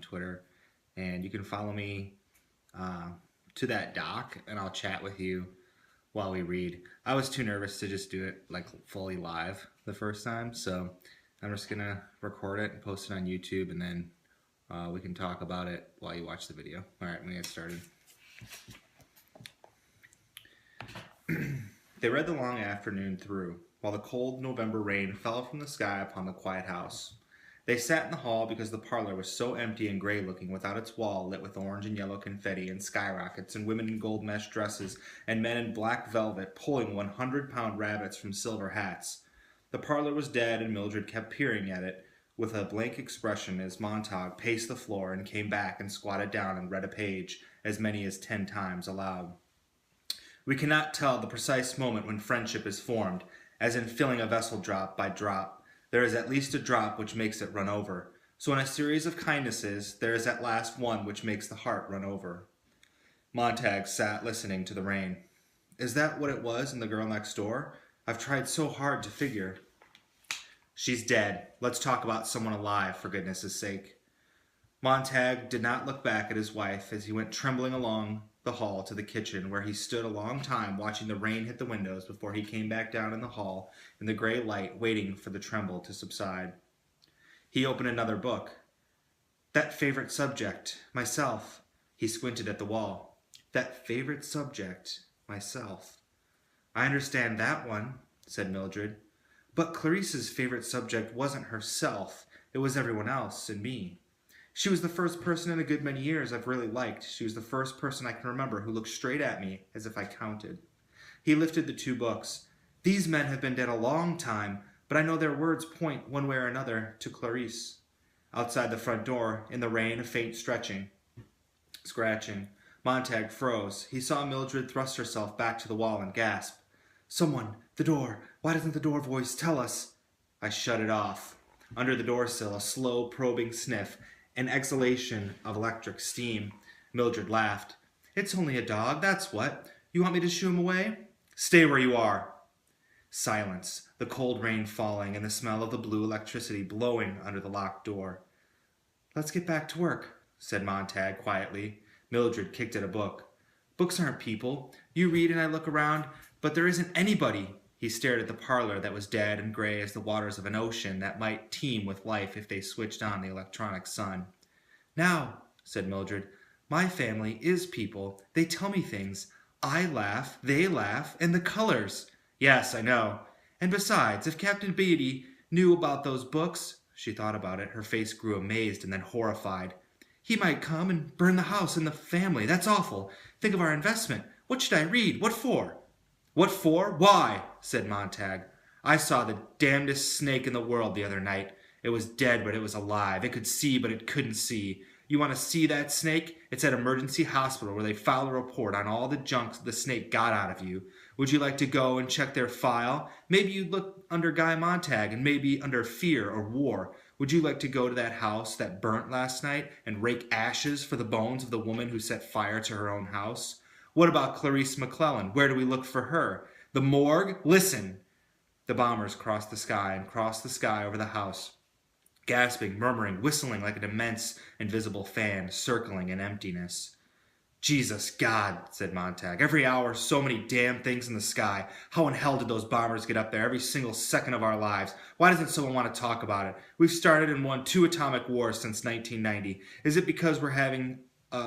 Twitter, and you can follow me uh, to that doc, and I'll chat with you while we read. I was too nervous to just do it like fully live the first time, so I'm just gonna record it and post it on YouTube, and then we can talk about it while you watch the video. All right, I'm gonna get started. They read the long afternoon through, while the cold November rain fell from the sky upon the quiet house. They sat in the hall because the parlor was so empty and gray-looking without its wall lit with orange and yellow confetti and skyrockets and women in gold mesh dresses and men in black velvet pulling 100-pound rabbits from silver hats. The parlor was dead, and Mildred kept peering at it with a blank expression as Montague paced the floor and came back and squatted down and read a page, as many as 10 times aloud. We cannot tell the precise moment when friendship is formed, as in filling a vessel drop by drop. There is at least a drop which makes it run over. So in a series of kindnesses, there is at last one which makes the heart run over. Montague sat listening to the rain. Is that what it was in the girl next door? I've tried so hard to figure. She's dead. Let's talk about someone alive, for goodness' sake. Montague did not look back at his wife as he went trembling along the hall to the kitchen, where he stood a long time watching the rain hit the windows before he came back down in the hall in the gray light, waiting for the tremble to subside. He opened another book. That favorite subject, myself. He squinted at the wall. That favorite subject, myself. I understand that one, said Mildred. But Clarice's favorite subject wasn't herself. It was everyone else and me. She was the first person in a good many years I've really liked. She was the first person I can remember who looked straight at me as if I counted. He lifted the two books. These men have been dead a long time, but I know their words point one way or another to Clarice. Outside the front door, in the rain, a faint scratching. Montague froze. He saw Mildred thrust herself back to the wall and gasp. Someone, the door. Why doesn't the door voice tell us? I shut it off. Under the door sill, a slow, probing sniff, an exhalation of electric steam. Mildred laughed. It's only a dog, that's what. You want me to shoo him away? Stay where you are. Silence, the cold rain falling, and the smell of the blue electricity blowing under the locked door. Let's get back to work, said Montague quietly. Mildred kicked at a book. Books aren't people. You read and I look around, but there isn't anybody. He stared at the parlor that was dead and gray as the waters of an ocean that might teem with life if they switched on the electronic sun. Now, said Mildred, my family is people. They tell me things. I laugh, they laugh, and the colors. Yes, I know. And besides, if Captain Beatty knew about those books, she thought about it. Her face grew amazed and then horrified. He might come and burn the house and the family. That's awful. Think of our investment. What should I read? What for? What for? Why? Said Montague. I saw the damnedest snake in the world the other night. It was dead, but it was alive. It could see, but it couldn't see. You want to see that snake? It's at emergency hospital where they file a report on all the junk the snake got out of you. Would you like to go and check their file? Maybe you'd look under Guy Montague and maybe under fear or war. Would you like to go to that house that burnt last night and rake ashes for the bones of the woman who set fire to her own house? What about Clarice McClellan? Where do we look for her? The morgue? Listen! The bombers crossed the sky and crossed the sky over the house, gasping, murmuring, whistling like an immense invisible fan circling in emptiness. Jesus God, said Montague. Every hour, so many damn things in the sky. How in hell did those bombers get up there every single second of our lives? Why doesn't someone want to talk about it? We've started and won 2 atomic wars since 1990. Is it because we're having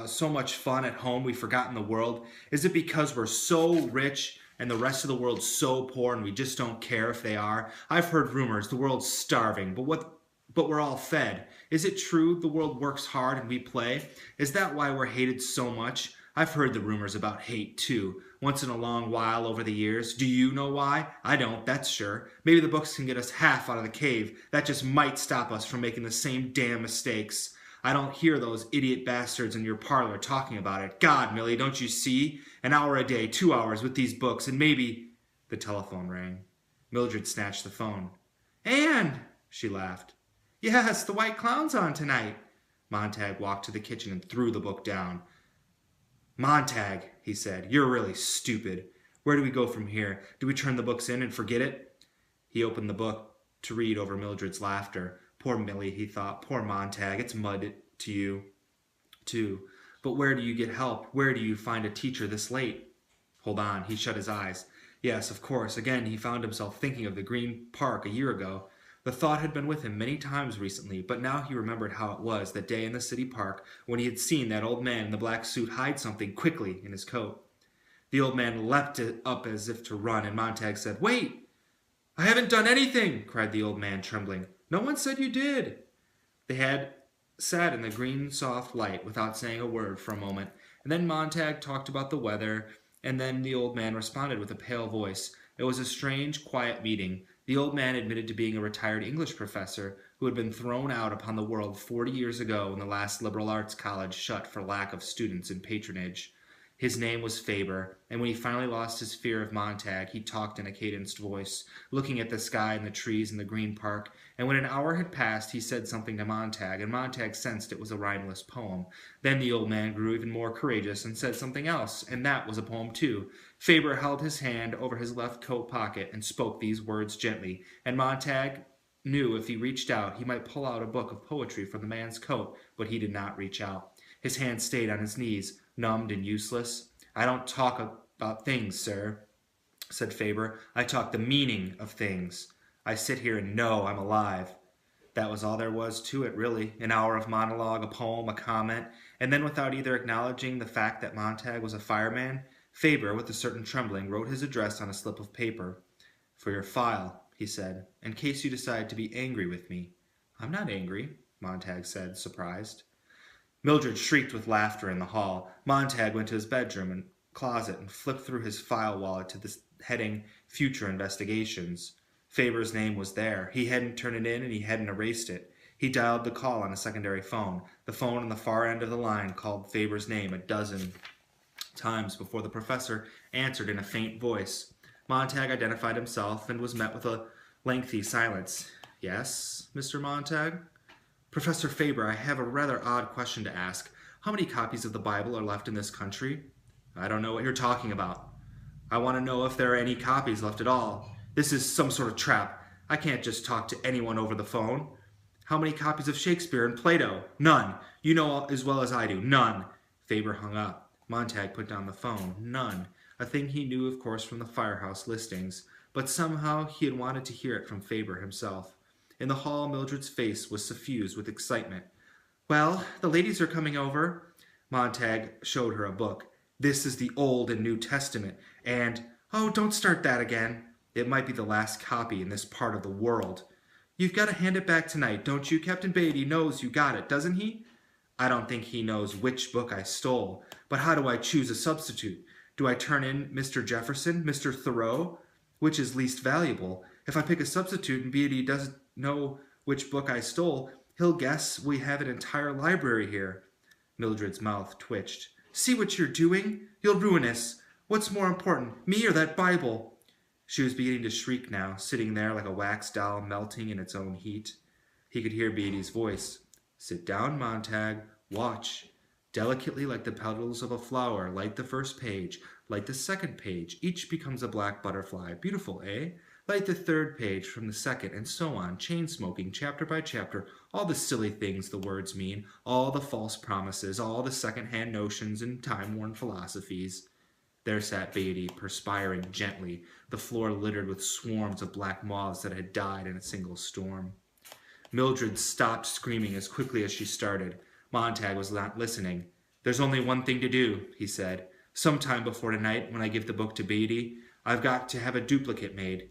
so much fun at home we've forgotten the world? Is it because we're so rich and the rest of the world's so poor and we just don't care if they are? I've heard rumors the world's starving, but we're all fed. Is it true the world works hard and we play? Is that why we're hated so much? I've heard the rumors about hate too, once in a long while over the years. Do you know why? I don't, that's sure. Maybe the books can get us half out of the cave. That just might stop us from making the same damn mistakes. I don't hear those idiot bastards in your parlor talking about it. God, Millie, don't you see? An hour a day, 2 hours with these books, and maybe... The telephone rang. Mildred snatched the phone. Anne! She laughed. Yes, the White Clown's on tonight. Montague walked to the kitchen and threw the book down. Montague, he said, you're really stupid. Where do we go from here? Do we turn the books in and forget it? He opened the book to read over Mildred's laughter. Poor Millie, he thought. Poor Montague. It's mud to you, too. But where do you get help? Where do you find a teacher this late? Hold on, he shut his eyes. Yes, of course. Again, he found himself thinking of the Green Park a year ago. The thought had been with him many times recently, but now he remembered how it was that day in the city park when he had seen that old man in the black suit hide something quickly in his coat. The old man leapt up as if to run, and Montag said, "Wait! I haven't done anything!" cried the old man, trembling. "No one said you did." They had sat in the green soft light without saying a word for a moment, and then Montag talked about the weather, and then the old man responded with a pale voice. It was a strange, quiet meeting. The old man admitted to being a retired English professor who had been thrown out upon the world 40 years ago when the last liberal arts college shut for lack of students and patronage. His name was Faber, and when he finally lost his fear of Montag, he talked in a cadenced voice, looking at the sky and the trees in the Green Park, and when an hour had passed, he said something to Montag, and Montag sensed it was a rhymeless poem. Then the old man grew even more courageous and said something else, and that was a poem too. Faber held his hand over his left coat pocket and spoke these words gently, and Montag knew if he reached out, he might pull out a book of poetry from the man's coat, but he did not reach out. His hand stayed on his knees, numbed and useless. "I don't talk about things, sir," said Faber. "I talk the meaning of things. I sit here and know I'm alive." That was all there was to it, really. An hour of monologue, a poem, a comment, and then without either acknowledging the fact that Montag was a fireman, Faber, with a certain trembling, wrote his address on a slip of paper. "For your file," he said, "in case you decide to be angry with me." "I'm not angry," Montag said, surprised. Mildred shrieked with laughter in the hall. Montag went to his bedroom and closet and flipped through his file wallet to the heading Future Investigations. Faber's name was there. He hadn't turned it in and he hadn't erased it. He dialed the call on a secondary phone. The phone on the far end of the line called Faber's name a dozen times before the professor answered in a faint voice. Montag identified himself and was met with a lengthy silence. "Yes, Mr. Montag?" "Professor Faber, I have a rather odd question to ask. How many copies of the Bible are left in this country?" "I don't know what you're talking about." "I want to know if there are any copies left at all. This is some sort of trap. I can't just talk to anyone over the phone." "How many copies of Shakespeare and Plato?" "None. You know as well as I do. None." Faber hung up. Montag put down the phone. None. A thing he knew, of course, from the firehouse listings. But somehow he had wanted to hear it from Faber himself. In the hall, Mildred's face was suffused with excitement. "Well, the ladies are coming over." Montag showed her a book. "This is the Old and New Testament, and—" "Oh, don't start that again." "It might be the last copy in this part of the world." "You've got to hand it back tonight, don't you? Captain Beatty knows you got it, doesn't he?" "I don't think he knows which book I stole. But how do I choose a substitute? Do I turn in Mr. Jefferson, Mr. Thoreau? Which is least valuable? If I pick a substitute and Beatty doesn't know which book I stole, he'll guess we have an entire library here." Mildred's mouth twitched. "See what you're doing? You'll ruin us. What's more important, me or that Bible?" She was beginning to shriek now, sitting there like a wax doll melting in its own heat. He could hear Beatty's voice. "Sit down, Montag. Watch. Delicately like the petals of a flower, light the first page, light the second page. Each becomes a black butterfly. Beautiful, eh? Light the third page from the second, and so on, chain-smoking, chapter by chapter, all the silly things the words mean, all the false promises, all the second-hand notions and time-worn philosophies." There sat Beatty, perspiring gently, the floor littered with swarms of black moths that had died in a single storm. Mildred stopped screaming as quickly as she started. Montag was not listening. "There's only one thing to do," he said. "Sometime before tonight, when I give the book to Beatty, I've got to have a duplicate made.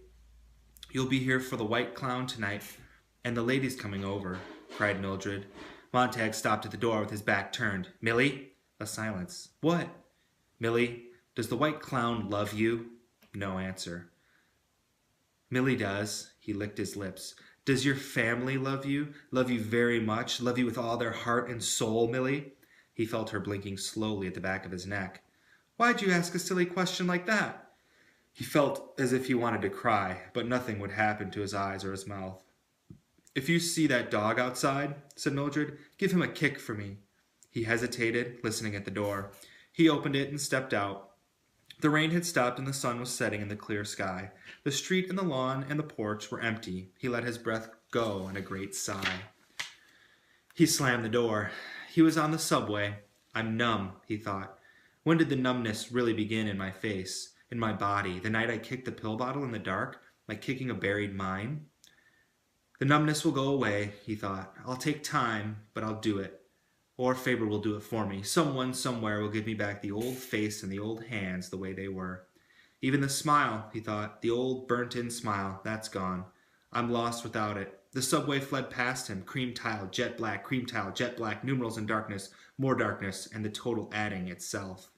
You'll be here for the White Clown tonight, and the ladies coming over," cried Mildred. Montag stopped at the door with his back turned. "Millie?" A silence. "What?" "Millie, does the White Clown love you?" No answer. "Millie does." He licked his lips. "Does your family love you? Love you very much? Love you with all their heart and soul, Millie?" He felt her blinking slowly at the back of his neck. "Why'd you ask a silly question like that?" He felt as if he wanted to cry, but nothing would happen to his eyes or his mouth. "If you see that dog outside," said Mildred, "give him a kick for me." He hesitated, listening at the door. He opened it and stepped out. The rain had stopped and the sun was setting in the clear sky. The street and the lawn and the porch were empty. He let his breath go in a great sigh. He slammed the door. He was on the subway. I'm numb, he thought. When did the numbness really begin in my face, in my body? The night I kicked the pill bottle in the dark, like kicking a buried mine? The numbness will go away, he thought. I'll take time, but I'll do it. Or Faber will do it for me. Someone somewhere will give me back the old face and the old hands the way they were. Even the smile, he thought, the old burnt-in smile, that's gone. I'm lost without it. The subway fled past him, cream tile, jet black, numerals in darkness, more darkness, and the total adding itself.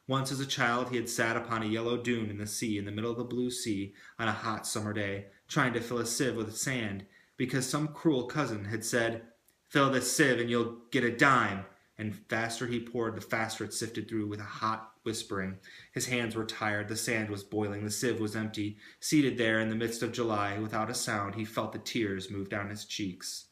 Once as a child he had sat upon a yellow dune in the sea, in the middle of the blue sea, on a hot summer day, trying to fill a sieve with sand, because some cruel cousin had said, "Fill this sieve and you'll get a dime," and faster he poured, the faster it sifted through with a hot whispering. His hands were tired, the sand was boiling, the sieve was empty. Seated there in the midst of July, without a sound, he felt the tears move down his cheeks.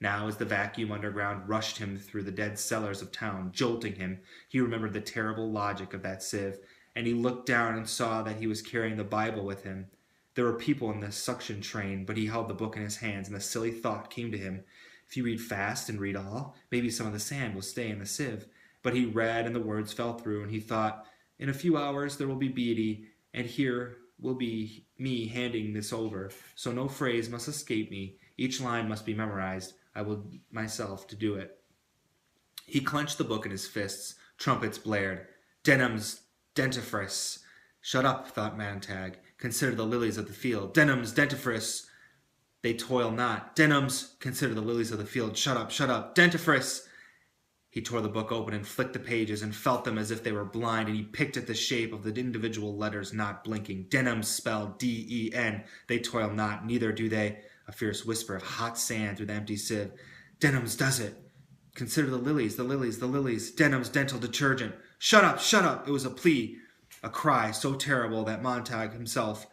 Now, as the vacuum underground rushed him through the dead cellars of town, jolting him, he remembered the terrible logic of that sieve, and he looked down and saw that he was carrying the Bible with him. There were people in the suction train, but he held the book in his hands, and the silly thought came to him. If you read fast and read all, maybe some of the sand will stay in the sieve. But he read, and the words fell through, and he thought, in a few hours there will be Beatty, and here will be me handing this over, so no phrase must escape me. Each line must be memorized. I will myself to do it. He clenched the book in his fists. Trumpets blared. Denham's dentifrice. Shut up, thought Montag. Consider the lilies of the field. Denham's dentifrice. They toil not. Denham's. Consider the lilies of the field. Shut up, dentifrice. He tore the book open and flicked the pages and felt them as if they were blind, and he picked at the shape of the individual letters not blinking. Denham's spelled D-E-N. They toil not, neither do they. A fierce whisper of hot sand through the empty sieve. Denham's does it. Consider the lilies, the lilies, the lilies. Denham's dental detergent. Shut up. It was a plea, a cry so terrible that Montag himself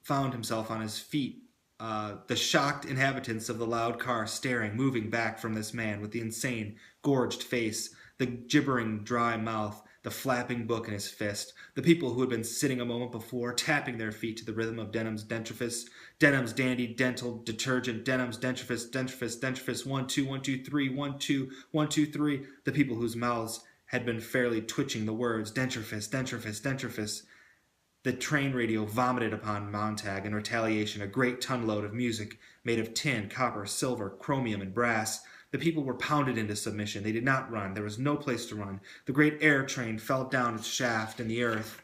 found himself on his feet. The shocked inhabitants of the loud car staring, moving back from this man with the insane, gorged face, the gibbering, dry mouth, the flapping book in his fist, the people who had been sitting a moment before, tapping their feet to the rhythm of Denham's dentifrice, Denham's dandy dental detergent, Denham's dentifrice, 1, 2, 1, 2, 3, 1, 2, 1, 2, 3, the people whose mouths had been fairly twitching the words, dentifrice. The train radio vomited upon Montag in retaliation a great ton-load of music made of tin, copper, silver, chromium, and brass. The people were pounded into submission. They did not run. There was no place to run. The great air train fell down its shaft in the earth.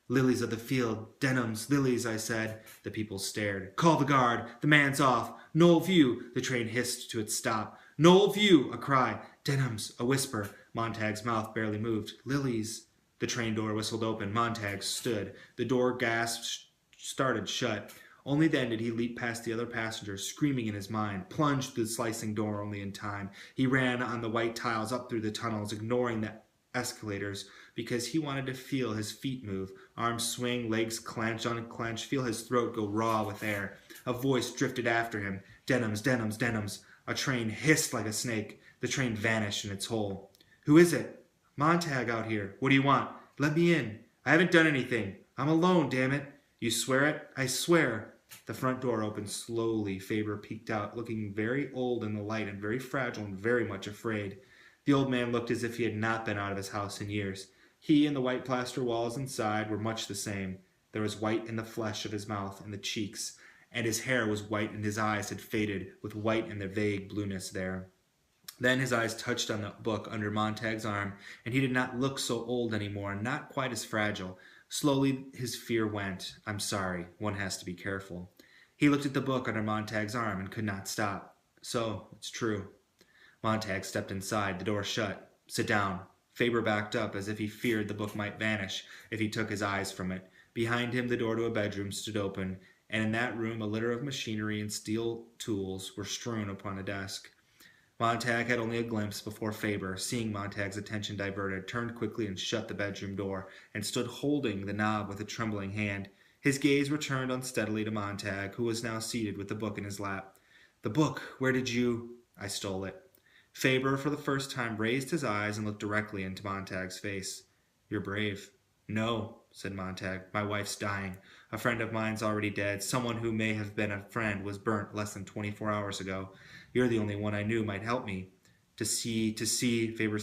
Lilies of the field, Denham's, lilies, I said. The people stared. Call the guard. The man's off. Knoll View. The train hissed to its stop. Knoll View, a cry. Denham's, a whisper. Montag's mouth barely moved. Lilies. The train door whistled open. Montag stood. The door gasped, started shut. Only then did he leap past the other passengers, screaming in his mind, plunged through the slicing door only in time. He ran on the white tiles up through the tunnels, ignoring the escalators, because he wanted to feel his feet move, arms swing, legs clench, unclench, feel his throat go raw with air. A voice drifted after him. Denham's. A train hissed like a snake. The train vanished in its hole. Who is it? Montag out here. What do you want? Let me in. I haven't done anything. I'm alone, damn it. You swear it? I swear. The front door opened slowly. Faber peeked out, looking very old in the light and very fragile and very much afraid. The old man looked as if he had not been out of his house in years. He and the white plaster walls inside were much the same. There was white in the flesh of his mouth and the cheeks, and his hair was white and his eyes had faded, with white and the vague blueness there. Then his eyes touched on the book under Montag's arm, and he did not look so old anymore, not quite as fragile. Slowly his fear went. I'm sorry, one has to be careful. He looked at the book under Montag's arm and could not stop. So, it's true. Montag stepped inside, the door shut. Sit down. Faber backed up as if he feared the book might vanish if he took his eyes from it. Behind him the door to a bedroom stood open, and in that room a litter of machinery and steel tools were strewn upon a desk. Montag had only a glimpse before Faber, seeing Montag's attention diverted, turned quickly and shut the bedroom door, and stood holding the knob with a trembling hand. His gaze returned unsteadily to Montag, who was now seated with the book in his lap. The book, where did you... I stole it. Faber, for the first time, raised his eyes and looked directly into Montag's face. You're brave. No, said Montag. My wife's dying. A friend of mine's already dead. Someone who may have been a friend was burnt less than 24 hours ago. You're the only one I knew might help me. To see, Faber